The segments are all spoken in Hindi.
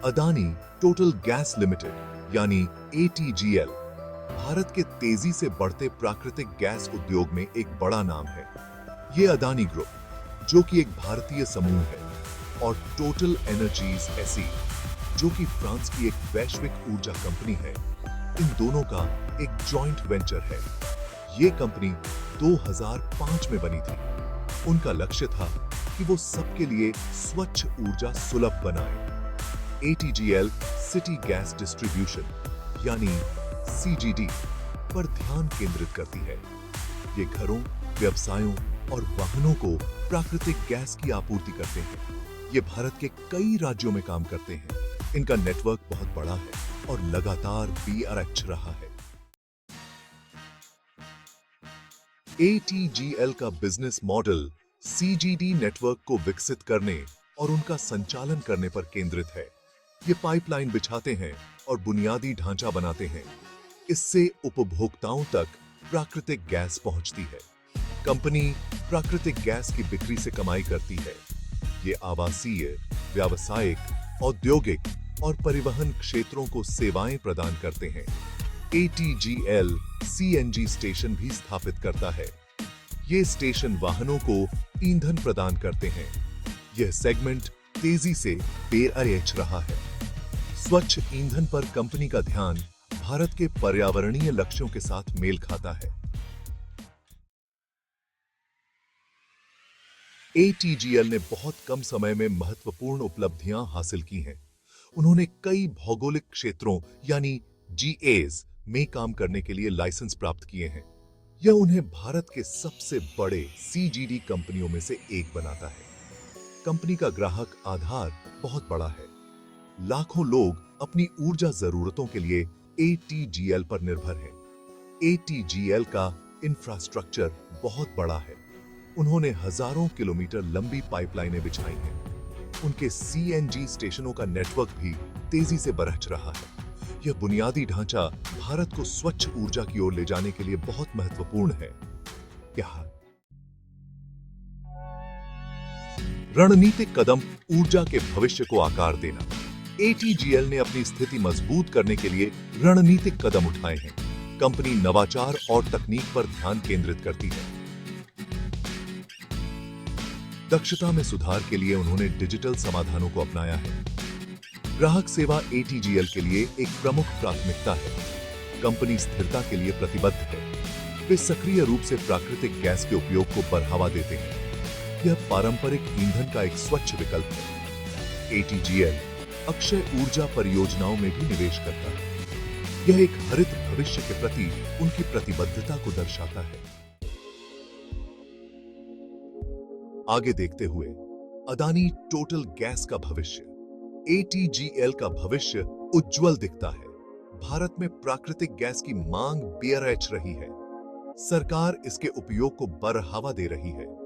अदानी टोटल गैस लिमिटेड यानी ATGL भारत के तेजी से बढ़ते प्राकृतिक गैस उद्योग में एक बड़ा नाम है। ये अदानी ग्रुप, जो कि एक भारतीय समूह है, और टोटल एनर्जीज SE, जो कि फ्रांस की एक वैश्विक ऊर्जा कंपनी है, इन दोनों का एक जॉइंट वेंचर है। ये कंपनी 2005 में बनी थी। उनका लक्ष्य था कि वो सबके लिए स्वच्छ ऊर्जा सुलभ बनाए। ATGL सिटी गैस डिस्ट्रीब्यूशन यानी CGD पर ध्यान केंद्रित करती है। ये घरों, व्यवसायों और वाहनों को प्राकृतिक गैस की आपूर्ति करते हैं। ये भारत के कई राज्यों में काम करते हैं। इनका नेटवर्क बहुत बड़ा है और लगातार बढ़ रहा है। ATGL का बिजनेस मॉडल CGD नेटवर्क को विकसित करने और उनका संचालन करने पर केंद्रित है। ये पाइपलाइन बिछाते हैं और बुनियादी ढांचा बनाते हैं। इससे उपभोक्ताओं तक प्राकृतिक गैस पहुंचती है। कंपनी प्राकृतिक गैस की बिक्री से कमाई करती है। ये आवासीय, व्यावसायिक, औद्योगिक और परिवहन क्षेत्रों को सेवाएं प्रदान करते हैं। ATGL CNG स्टेशन भी स्थापित करता है। ये स्टेशन वाहनों को ईंधन प्रदान करते हैं। यह सेगमेंट तेजी से बढ़ रहा है। स्वच्छ ईंधन पर कंपनी का ध्यान भारत के पर्यावरणीय लक्ष्यों के साथ मेल खाता है। ATGL ने बहुत कम समय में महत्वपूर्ण उपलब्धियां हासिल की हैं। उन्होंने कई भौगोलिक क्षेत्रों यानी GAs में काम करने के लिए लाइसेंस प्राप्त किए हैं। यह उन्हें भारत के सबसे बड़े CGD कंपनियों में से एक बनाता है। कंपनी का ग्राहक आधार बहुत बड़ा है। लाखों लोग अपनी ऊर्जा जरूरतों के लिए ATGL पर निर्भर हैं। ATGL का इंफ्रास्ट्रक्चर बहुत बड़ा है। उन्होंने हजारों किलोमीटर लंबी पाइपलाइनें बिछाई हैं। उनके CNG स्टेशनों का नेटवर्क भी तेजी से बढ़ रहा है। यह बुनियादी ढांचा भारत को स्वच्छ ऊर्जा की ओर ले जाने के लिए बहुत महत्वपूर्ण है। रणनीतिक कदम ऊर्जा के भविष्य को आकार देना। ATGL ने अपनी स्थिति मजबूत करने के लिए रणनीतिक कदम उठाए हैं। कंपनी नवाचार और तकनीक पर ध्यान केंद्रित करती है। दक्षता में सुधार के लिए उन्होंने डिजिटल समाधानों को अपनाया है। ग्राहक सेवा ATGL के लिए एक प्रमुख प्राथमिकता है। कंपनी स्थिरता के लिए प्रतिबद्ध है। वे सक्रिय रूप से प्राकृतिक गैस के उपयोग को बढ़ावा देते हैं। यह पारंपरिक ईंधन का एक स्वच्छ विकल्प है। ATGL अक्षय ऊर्जा परियोजनाओं में भी निवेश करता है। यह एक हरित भविष्य के प्रति उनकी प्रतिबद्धता को दर्शाता है। आगे देखते हुए अदानी टोटल गैस का भविष्य। ATGL का भविष्य उज्जवल दिखता है। भारत में प्राकृतिक गैस की मांग बढ़ रही है। सरकार इसके उपयोग को बढ़ावा दे रही है।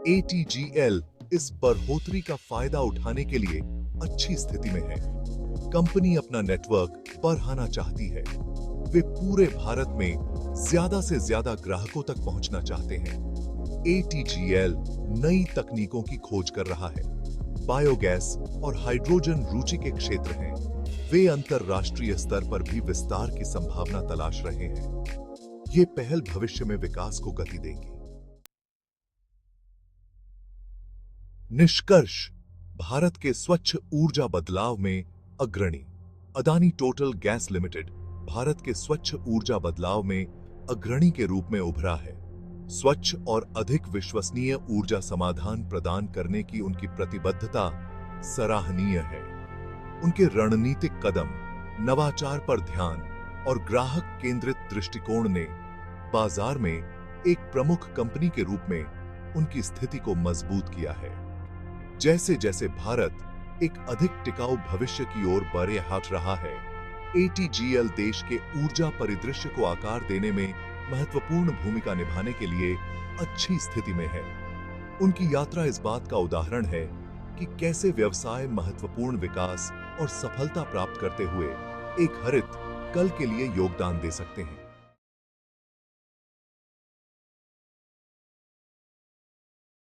ATGL इस बढ़ोतरी का फायदा उठाने के लिए अच्छी स्थिति में है। कंपनी अपना नेटवर्क बढ़ाना चाहती है। वे पूरे भारत में ज्यादा से ज्यादा ग्राहकों तक पहुंचना चाहते हैं। ATGL नई तकनीकों की खोज कर रहा है। बायोगैस और हाइड्रोजन रुचि के क्षेत्र हैं। वे अंतरराष्ट्रीय स्तर पर भी विस्तार की संभावना तलाश रहे हैं। ये पहल भविष्य में विकास को गति देंगी। निष्कर्ष, भारत के स्वच्छ ऊर्जा बदलाव में अग्रणी। Adani total gas limited Bharat के स्वच्छ ऊर्जा बदलाव में अग्रणी के रूप में उभरा है। स्वच्छ और अधिक विश्वसनीय ऊर्जा समाधान प्रदान करने की उनकी प्रतिबद्धता सराहनीय है। उनके रणनीतिक कदम, नवाचार पर ध्यान और ग्राहक केंद्रित दृष्टिकोण ने बाजार में एक प्रमुख कंपनी के रूप में उनकी स्थिति को मजबूत किया है। जैसे जैसे भारत एक अधिक टिकाऊ भविष्य की ओर बढ़ रहा है, ATGL देश के ऊर्जा परिदृश्य को आकार देने में महत्वपूर्ण भूमिका निभाने के लिए अच्छी स्थिति में है। उनकी यात्रा इस बात का उदाहरण है कि कैसे व्यवसाय महत्वपूर्ण विकास और सफलता प्राप्त करते हुए एक हरित कल के लिए योगदान दे सकते हैं।